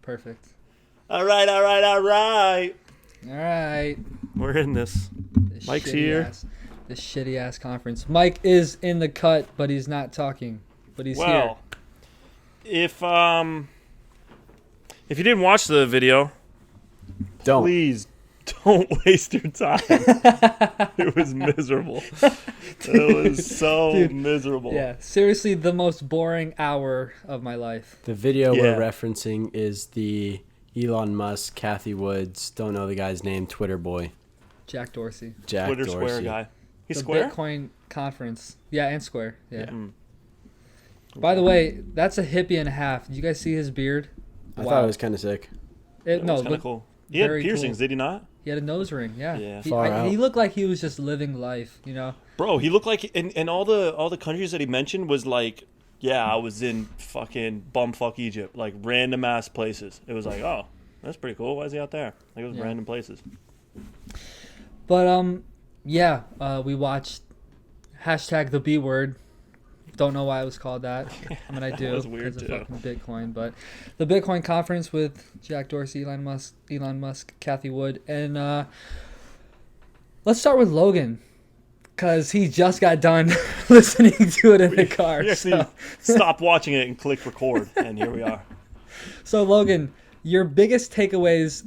Perfect. All right. All right. We're in this. Mike's here. This shitty ass conference. Mike is in the cut, but he's not talking. But he's here. If you didn't watch the video, please don't waste your time. It was miserable. It was so miserable. Yeah, seriously, the most boring hour of my life. The video we're referencing is the Elon Musk, Cathie Woods, don't know the guy's name, Twitter boy. Jack Dorsey. Twitter Square guy. He's the Square? Bitcoin conference. Yeah, and Square. Yeah. By the way, that's a hippie and a half. Did you guys see his beard? I thought it was kind of sick. It was kind of cool. He had piercings, did he not? He had a nose ring, yeah. He looked like he was just living life, you know? Bro, he looked like, in all the countries that he mentioned was like, yeah, I was in fucking bumfuck Egypt, like random ass places. It was like, oh, that's pretty cool. Why is he out there? Like it was random places. But we watched #the B word. Don't know why it was called that. I mean, I do. That was weird because too. of fucking Bitcoin, but the Bitcoin conference with Jack Dorsey, Elon Musk, Cathie Wood, and let's start with Logan. Because he just got done listening to it in the car. We actually stopped watching it and clicked record, and here we are. So, Logan, your biggest takeaways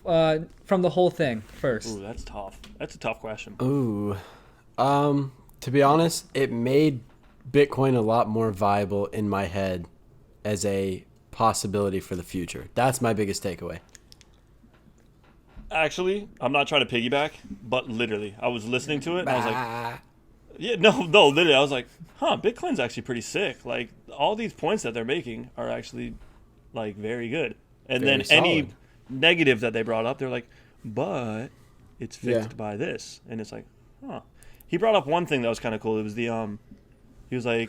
from the whole thing first. Ooh, that's tough. That's a tough question. Ooh. To be honest, it made Bitcoin a lot more viable in my head as a possibility for the future. That's my biggest takeaway. Actually, I'm not trying to piggyback, but literally, I was listening to it and I was like, literally, I was like, Bitcoin's actually pretty sick. Like, all these points that they're making are actually, like, very good. And very then solid. any negative that they brought up, they're like, but it's fixed by this. And it's like, He brought up one thing that was kind of cool. It was the, he was like,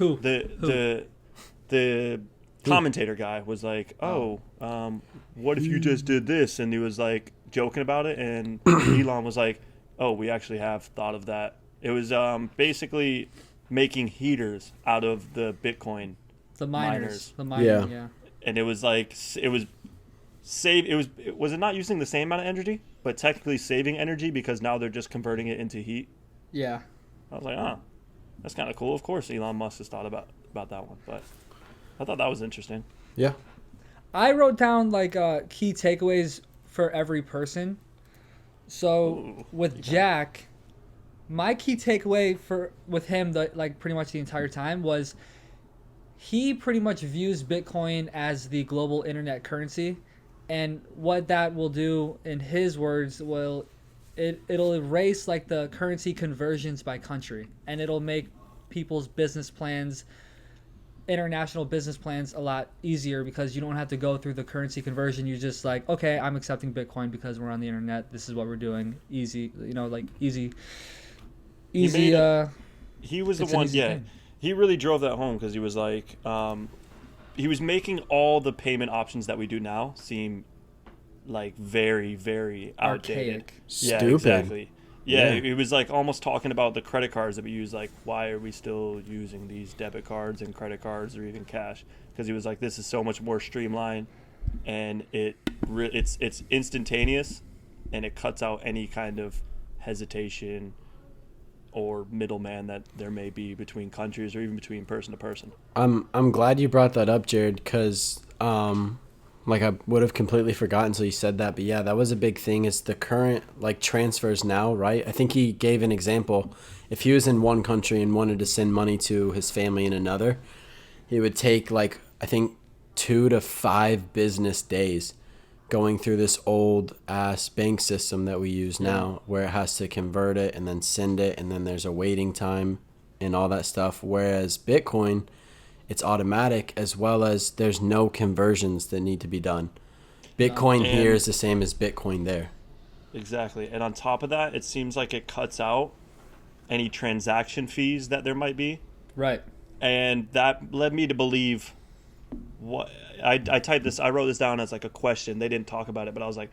the commentator guy was like, what if you just did this? And he was like joking about it, and Elon was like, we actually have thought of that. It was basically making heaters out of the Bitcoin miners. The miners, yeah. And it was like, was it not using the same amount of energy, but technically saving energy because now they're just converting it into heat? Yeah. I was like, that's kind of cool. Of course Elon Musk has thought about that one, but I thought that was interesting. Yeah. I wrote down like key takeaways for every person. So with Jack, my key takeaway with him pretty much the entire time was he pretty much views Bitcoin as the global internet currency, and what that will do, in his words, it'll erase like the currency conversions by country, and it'll make people's business plans, international business plans, a lot easier because you don't have to go through the currency conversion. You just like, okay, I'm accepting Bitcoin because we're on the internet. This is what we're doing. Easy, easy. He was the one, thing. He really drove that home because he was like, he was making all the payment options that we do now seem like very, very outdated. Archaic. Yeah, Stupid. exactly. Yeah, it was like almost talking about the credit cards that we use. Like, why are we still using these debit cards and credit cards or even cash? Because he was like, this is so much more streamlined, and it's instantaneous, and it cuts out any kind of hesitation or middleman that there may be between countries or even between person to person. I'm glad you brought that up, Jared, because like I would have completely forgotten until you said that. But yeah, that was a big thing, is the current like transfers now, right? I think he gave an example. If he was in one country and wanted to send money to his family in another, it would take like, I think 2 to 5 business days going through this old ass bank system that we use now, where it has to convert it and then send it, and then there's a waiting time and all that stuff. Whereas Bitcoin, it's automatic, as well as there's no conversions that need to be done. Bitcoin here is the same as Bitcoin there. Exactly. And on top of that, it seems like it cuts out any transaction fees that there might be. Right. And that led me to believe what I typed this. I wrote this down as like a question. They didn't talk about it, but I was like,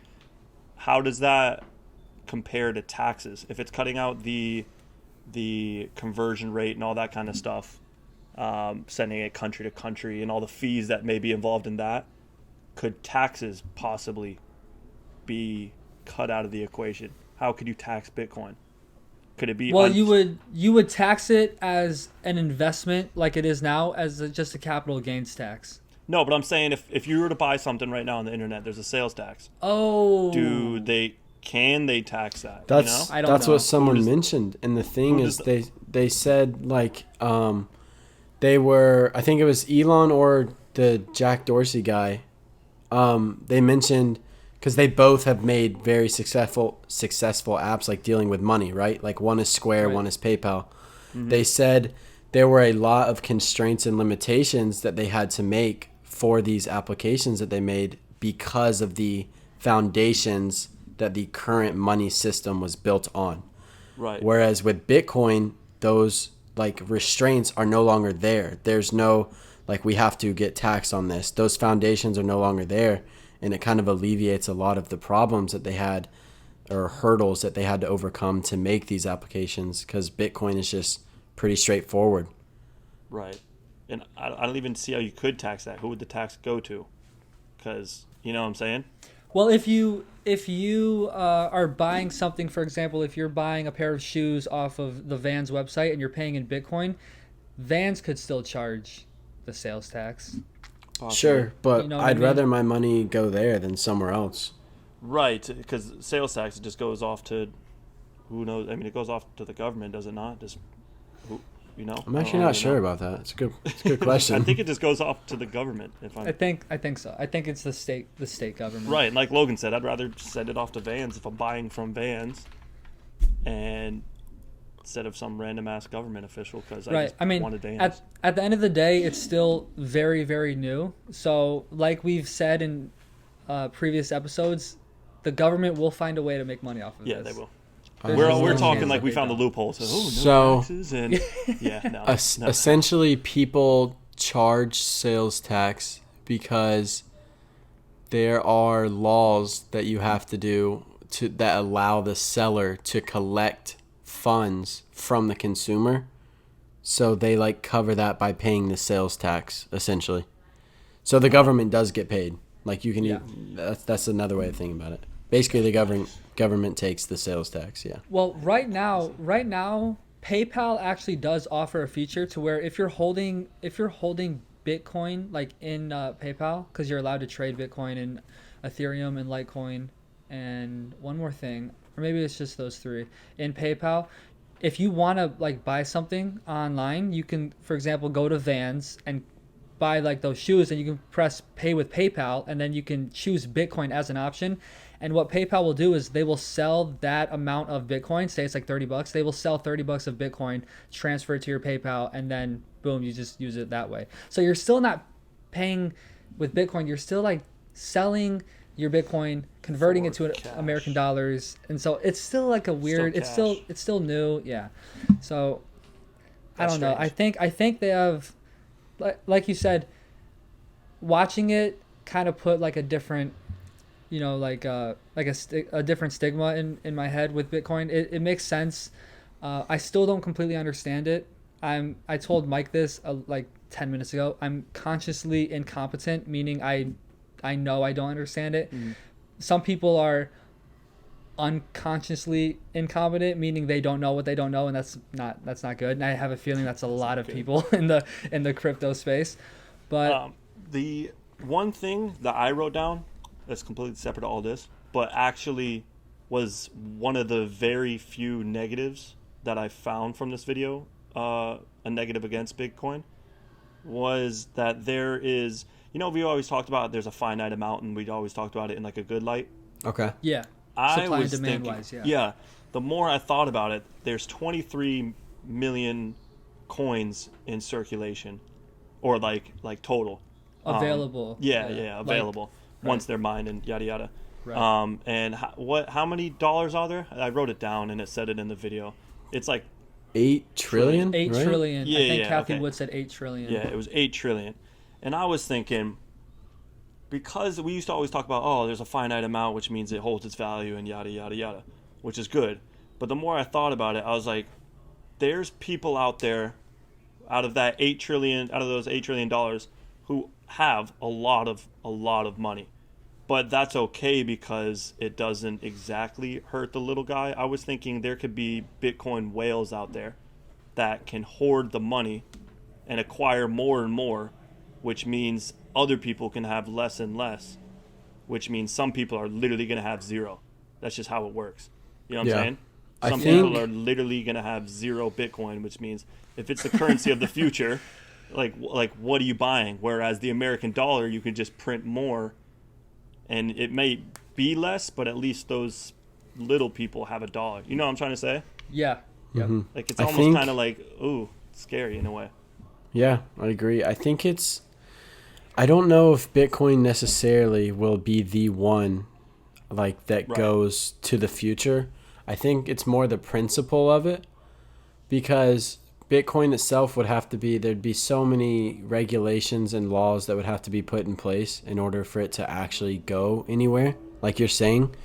how does that compare to taxes? If it's cutting out the conversion rate and all that kind of stuff, sending it country to country and all the fees that may be involved in that, could taxes possibly be cut out of the equation? How could you tax Bitcoin? Could it be? Well, you would tax it as an investment like it is now, as just a capital gains tax. No, but I'm saying if you were to buy something right now on the internet, there's a sales tax. Oh. Can they tax that? That's you know? that's what someone mentioned, and the thing is, they said like they were, I think it was Elon or the Jack Dorsey guy. They mentioned, because they both have made very successful apps like dealing with money, right? Like one is Square, one is PayPal. Mm-hmm. They said there were a lot of constraints and limitations that they had to make for these applications that they made because of the foundations that the current money system was built on. Right. Whereas with Bitcoin, those like restraints are no longer there. There's no like we have to get taxed on this. Those foundations are no longer there, and it kind of alleviates a lot of the problems that they had or hurdles that they had to overcome to make these applications, because Bitcoin is just pretty straightforward. Right. And I don't even see how you could tax that. Who would the tax go to? Because, you know what I'm saying? Well, if you are buying something, for example, if you're buying a pair of shoes off of the Vans website and you're paying in Bitcoin, Vans could still charge the sales tax. Possibly. Sure, but you know I'd rather my money go there than somewhere else. Right, because sales tax just goes off to, who knows? I mean, it goes off to the government, does it not? Just, you know? I'm actually not sure about that. It's a good question. I think it just goes off to the government. I think so. I think it's the state government. Right, and like Logan said, I'd rather send it off to Vans if I'm buying from Vans, and instead of some random ass government official, because I just wanted Vans. At the end of the day, it's still very, very new. So, like we've said in previous episodes, the government will find a way to make money off of this. Yeah, they will. We're talking like we found the loophole. So taxes and essentially, people charge sales tax because there are laws that you have to do that allow the seller to collect funds from the consumer. So they like cover that by paying the sales tax, essentially. So the government does get paid. Like you can, that's another way of thinking about it. Basically, the government takes the sales tax. Yeah. Well, right now, PayPal actually does offer a feature to where if you're holding Bitcoin like in PayPal, because you're allowed to trade Bitcoin and Ethereum and Litecoin and one more thing, or maybe it's just those three in PayPal. If you want to like buy something online, you can, for example, go to Vans and buy like those shoes, and you can press pay with PayPal, and then you can choose Bitcoin as an option. And what PayPal will do is they will sell that amount of Bitcoin, say it's like $30. They will sell $30 of Bitcoin, transfer it to your PayPal, and then boom, you just use it that way. So you're still not paying with Bitcoin. You're still like selling your Bitcoin, converting it to American dollars. And so it's still like a weird, it's still new. Yeah. So I don't know. I think they have, like you said, watching it kind of put like a different, you know, like a different stigma in my head with Bitcoin. It makes sense. I still don't completely understand it. I told Mike this like 10 minutes ago. I'm consciously incompetent, meaning I know I don't understand it. Mm-hmm. Some people are unconsciously incompetent, meaning they don't know what they don't know, and that's not good. And I have a feeling that's a lot of people in the crypto space. But the one thing that I wrote down that's completely separate to all this, but actually was one of the very few negatives that I found from this video, a negative against Bitcoin, was that there is, you know, we always talked about there's a finite amount, and we always talked about it in like a good light. Okay. Yeah. Supply and demand wise, yeah. The more I thought about it, there's 23 million coins in circulation, or like total. Available. Available. Like, once they're mined and yada yada. Right. And how many dollars are there? I wrote it down and it said it in the video. It's like 8 trillion. 8 right? trillion. Yeah, I think Cathie Wood said 8 trillion. Yeah, it was 8 trillion. And I was thinking, because we used to always talk about, there's a finite amount, which means it holds its value and yada yada yada, which is good. But the more I thought about it, I was like, there's people out there, out of those $8 trillion, who have a lot of money. But that's okay because it doesn't exactly hurt the little guy. I was thinking there could be Bitcoin whales out there that can hoard the money and acquire more and more, which means other people can have less and less, which means some people are literally going to have zero. That's just how it works. You know what I'm saying? Some people are literally going to have zero Bitcoin, which means if it's the currency of the future, like what are you buying? Whereas the American dollar, you could just print more, and it may be less, but at least those little people have a dollar. You know what I'm trying to say? Yeah. Yeah. Mm-hmm. Like it's almost kind of like, ooh, scary in a way. Yeah, I agree. I think I don't know if Bitcoin necessarily will be the one like that goes to the future. I think it's more the principle of it, because Bitcoin itself would have to be, there'd be so many regulations and laws that would have to be put in place in order for it to actually go anywhere, like you're saying,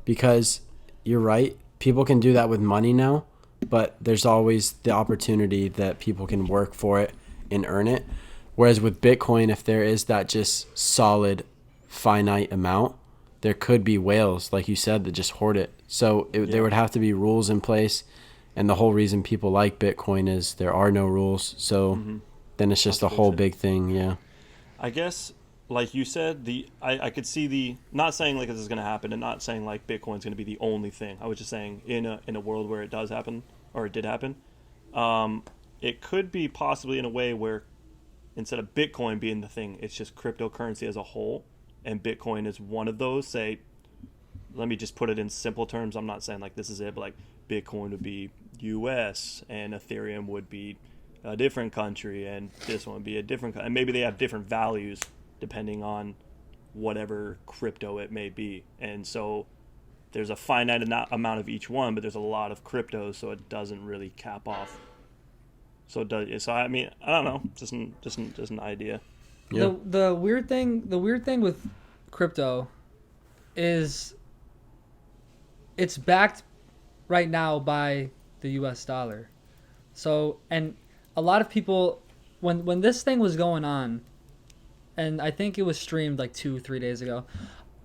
because you're right. People can do that with money now, but there's always the opportunity that people can work for it and earn it. Whereas with Bitcoin, if there is that just solid finite amount, there could be whales, like you said, that just hoard it. So there would have to be rules in place. And the whole reason people like Bitcoin is there are no rules. So then it's just a whole big thing. Yeah. I guess, like you said, I could see not saying like this is going to happen, and not saying like Bitcoin's going to be the only thing. I was just saying in a world where it does happen, or it did happen, it could be possibly in a way where instead of Bitcoin being the thing, it's just cryptocurrency as a whole, and Bitcoin is one of those. Say, let me just put it in simple terms. I'm not saying like this is it, but like Bitcoin would be US and Ethereum would be a different country, and this one would be a different, and maybe they have different values depending on whatever crypto it may be. And so there's a finite amount of each one, but there's a lot of cryptos, so it doesn't really cap off. So it does. So I mean, I don't know, just an idea. Yeah. The weird thing with crypto is it's backed right now by the US dollar. So, and a lot of people, when this thing was going on, and I think it was streamed like 2-3 days ago,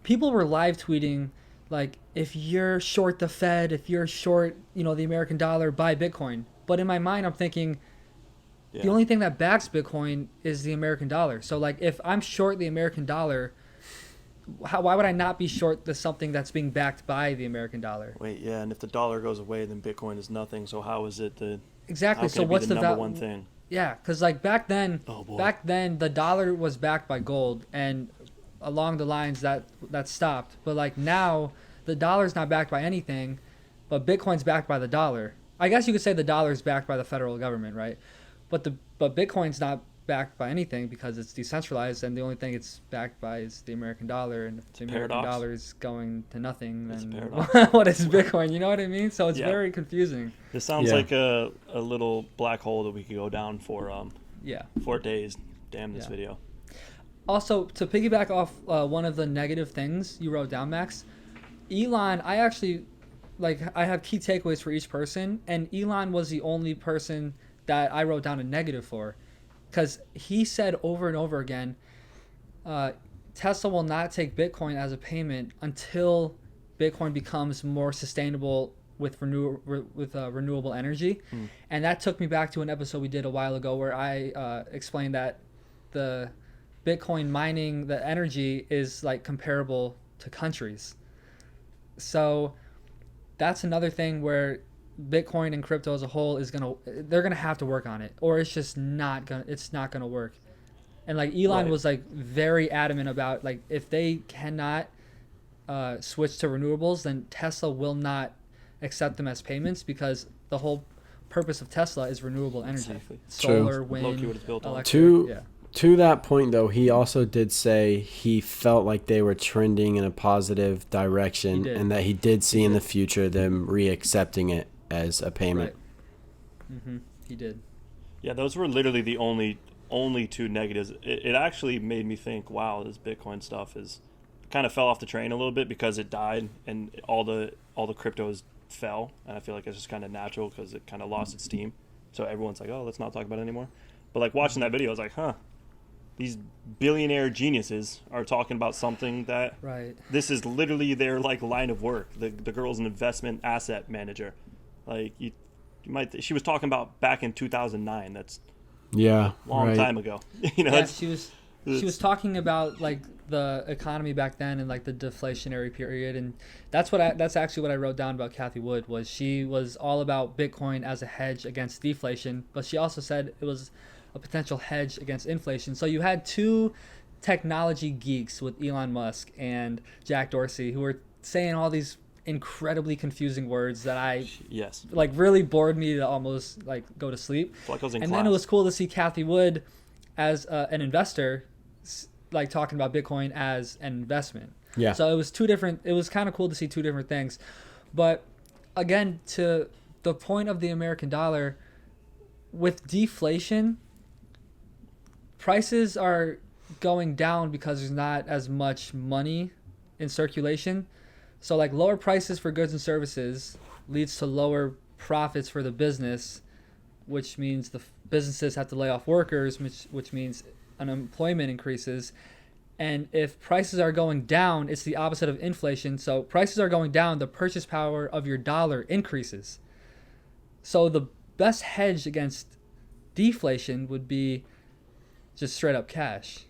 people were live tweeting like, if you're short the Fed, if you're short, the American dollar, buy Bitcoin. But in my mind, I'm thinking, the only thing that backs Bitcoin is the American dollar. So like, if I'm short the American dollar, why would I not be short something that's being backed by the American dollar? Wait, yeah, and if the dollar goes away, then Bitcoin is nothing. So how is it exactly? So what's the number one thing? Yeah, because like back then the dollar was backed by gold, and along the lines that stopped. But like now, the dollar's not backed by anything, but Bitcoin's backed by the dollar. I guess you could say the dollar's backed by the federal government, right? But Bitcoin's not backed by anything because it's decentralized, and the only thing it's backed by is the American dollar. And if the American dollar is going to nothing, then what is Bitcoin? You know what I mean? So it's very confusing. This sounds like a little black hole that we could go down for 4 days. Damn this video. Also, to piggyback off one of the negative things you wrote down, Max, Elon, I actually I have key takeaways for each person, and Elon was the only person that I wrote down a negative for. Because he said over and over again, Tesla will not take Bitcoin as a payment until Bitcoin becomes more sustainable with renewable energy. And that took me back to an episode we did a while ago where I explained that the Bitcoin mining, the energy is like comparable to countries. So that's another thing where Bitcoin and crypto as a whole they're gonna have to work on it, or it's just not gonna work. And like Elon was like very adamant about like, if they cannot switch to renewables, then Tesla will not accept them as payments, because the whole purpose of Tesla is renewable energy. Exactly. Solar, wind, electric. To that point though, he also did say he felt like they were trending in a positive direction, and that he did see in the future them re-accepting it as a payment. Right. He did. Yeah, those were literally the only two negatives. It actually made me think, wow, this Bitcoin stuff kind of fell off the train a little bit because it died and all the cryptos fell, and I feel like it's just kind of natural because it kind of lost its steam. So everyone's like, oh, let's not talk about it anymore. But like watching that video, I was like, huh, these billionaire geniuses are talking about something that this is literally their like line of work. The girl's an investment asset manager. Like you might she was talking about back in 2009. That's long time ago. You know, she was talking about like the economy back then and like the deflationary period, and that's actually what I wrote down about Cathie Wood. Was she was all about Bitcoin as a hedge against deflation, but she also said it was a potential hedge against inflation. So you had two technology geeks with Elon Musk and Jack Dorsey who were saying all these incredibly confusing words that like really bored me to almost like go to sleep. Then it was cool to see Cathie Wood as an investor, like talking about Bitcoin as an investment. Yeah. So it was it was kind of cool to see two different things. But again, to the point of the American dollar, with deflation, prices are going down because there's not as much money in circulation. So like lower prices for goods and services leads to lower profits for the business, which means the businesses have to lay off workers, which means unemployment increases. And if prices are going down, it's the opposite of inflation. So prices are going down, the purchase power of your dollar increases. So the best hedge against deflation would be just straight up cash.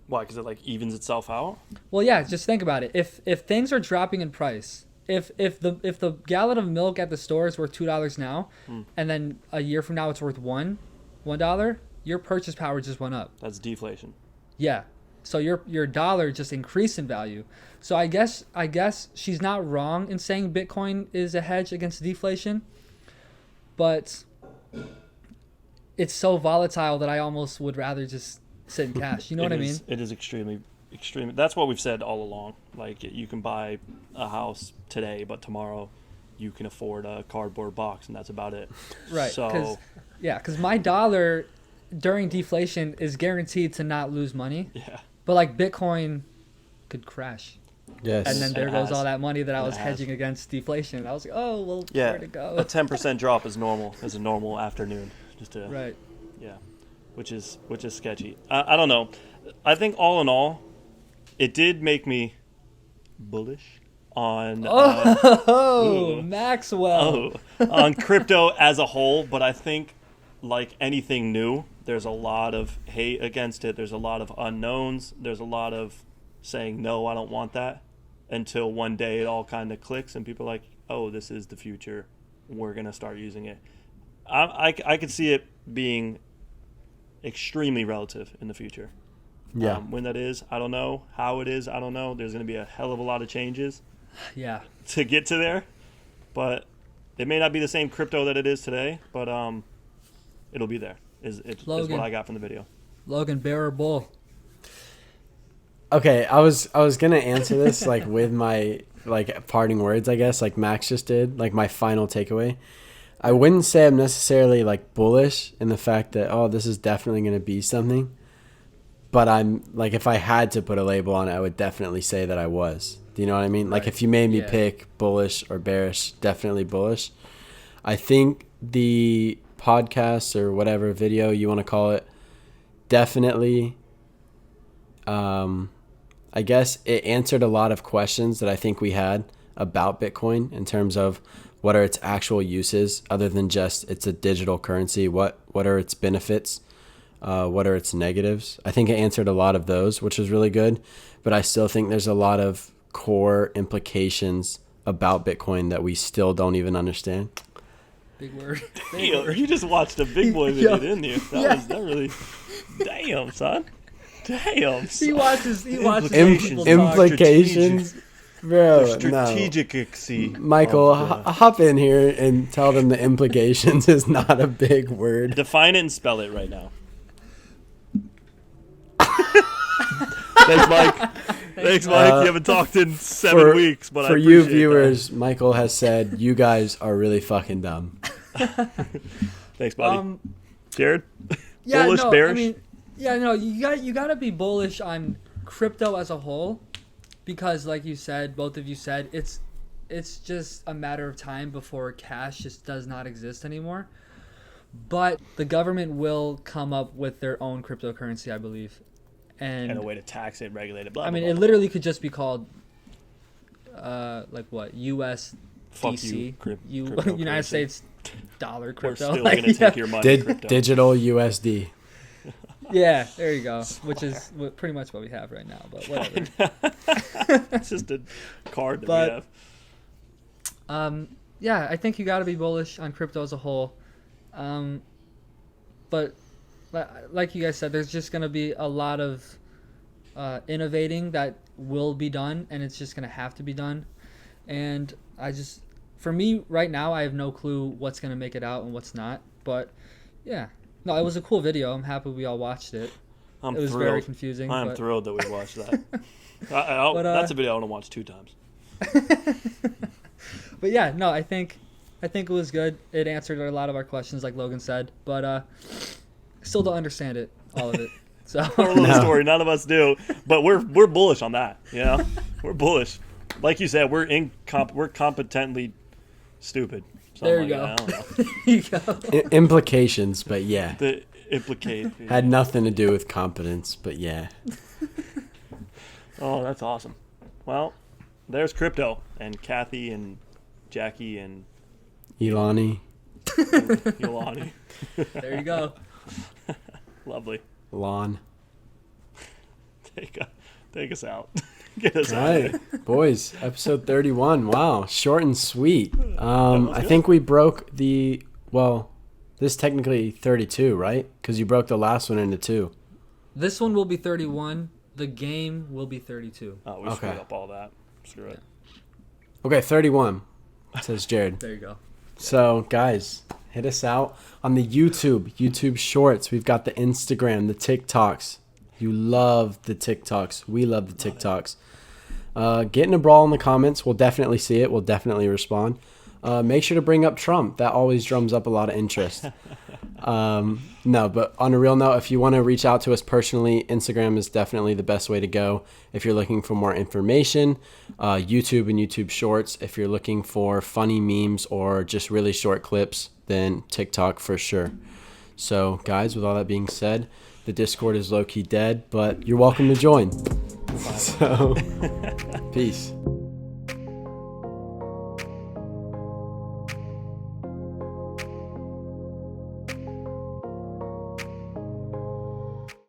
Why? Because it like evens itself out? Well, yeah. Just think about it. If things are dropping in price, if the gallon of milk at the store is worth $2 now, and then a year from now it's worth $1, your purchase power just went up. That's deflation. Yeah. So your dollar just increased in value. So I guess she's not wrong in saying Bitcoin is a hedge against deflation, but it's so volatile that I almost would rather just sit in cash. You know what I mean? It is extremely. That's what we've said all along. Like you can buy a house today, but tomorrow you can afford a cardboard box, and that's about it. Right. So because my dollar during deflation is guaranteed to not lose money. Yeah. But like Bitcoin could crash. Yes. And then there goes all that money that I was hedging against deflation. I was like, oh well, where'd it go? A 10% drop is normal. Is a normal afternoon. Right. Yeah. Which is sketchy. I don't know. I think all in all, it did make me bullish on Maxwell on crypto as a whole. But I think, like anything new, there's a lot of hate against it. There's a lot of unknowns. There's a lot of saying no, I don't want that, until one day it all kind of clicks and people are like, oh, this is the future. We're gonna start using it. I could see it being extremely relative in the future. Yeah. When that is, I don't know. How it is, I don't know. There's going to be a hell of a lot of changes. Yeah. To get to there, but it may not be the same crypto that it is today, but it'll be there. Is what I got from the video. Logan, bear or bull? Okay, I was gonna answer this like with my like parting words, I guess, like Max just did, like my final takeaway. I wouldn't say I'm necessarily like bullish in the fact that, oh, this is definitely going to be something. But I'm like, if I had to put a label on it, I would definitely say that I was. Do you know what I mean? Right. Like if you made me pick bullish or bearish, definitely bullish. I think the podcast or whatever video you want to call it, definitely, I guess it answered a lot of questions that I think we had about Bitcoin in terms of what are its actual uses other than just it's a digital currency? What are its benefits? What are its negatives? I think it answered a lot of those, which was really good. But I still think there's a lot of core implications about Bitcoin that we still don't even understand. Big word. You just watched a big boy video, didn't you? That really... Damn, son. Damn, son. He watches implications. Bro, strategic Michael, hop in here and tell them the implications is not a big word. Define it and spell it right now. Thanks, Mike. Thanks, Mike. You haven't talked in 7 weeks, but for you viewers, Michael has said you guys are really fucking dumb. Thanks, buddy. Jared, bullish, bearish. You gotta be bullish on crypto as a whole. Because like you said, both of you said, it's just a matter of time before cash just does not exist anymore. But the government will come up with their own cryptocurrency, I believe. And a way to tax it, regulate it, blah, I mean, blah, it blah, literally could just be called, like what, USDC? Fuck you, United States dollar crypto. We're still going to take your money, crypto. Digital USD. Yeah, there you go. Which is pretty much what we have right now, but whatever. It's just a card that we have. Yeah, I think you got to be bullish on crypto as a whole. But like you guys said, there's just going to be a lot of innovating that will be done, and it's just going to have to be done. And for me right now, I have no clue what's going to make it out and what's not. But yeah, no, it was a cool video. I'm happy we all watched it. It was thrilled. very confusing. I'm thrilled that we watched that. That's a video I want to watch 2 times. But yeah, no, I think it was good. It answered a lot of our questions, like Logan said. But still don't understand it, all of it. So story, none of us do. But we're bullish on that. You know, we're bullish. Like you said, we're competently stupid. There you go. I don't know. There you go. Implications, but yeah. The implicate had nothing to do with competence, but yeah. Oh, that's awesome. Well, there's crypto and Cathie and Jackie and Ilani. Ilani. There you go. Lovely. Lon. Take us out. Get us All out. right, boys. Episode 31. Wow, short and sweet. I think we broke this is technically 32, right? Because you broke the last one into 2. This one will be 31. The game will be 32. Oh, we screwed up all that. Screw it. Okay, 31. Says Jared. There you go. So, guys, hit us out on the YouTube Shorts. We've got the Instagram, the TikToks. You love the TikToks. We love the TikToks. Get in a brawl in the comments. We'll definitely see it. We'll definitely respond. Make sure to bring up Trump. That always drums up a lot of interest. No, but on a real note, if you want to reach out to us personally, Instagram is definitely the best way to go. If you're looking for more information, YouTube and YouTube Shorts. If you're looking for funny memes or just really short clips, then TikTok for sure. So, guys, with all that being said, the Discord is low-key dead, but you're welcome to join. So, peace.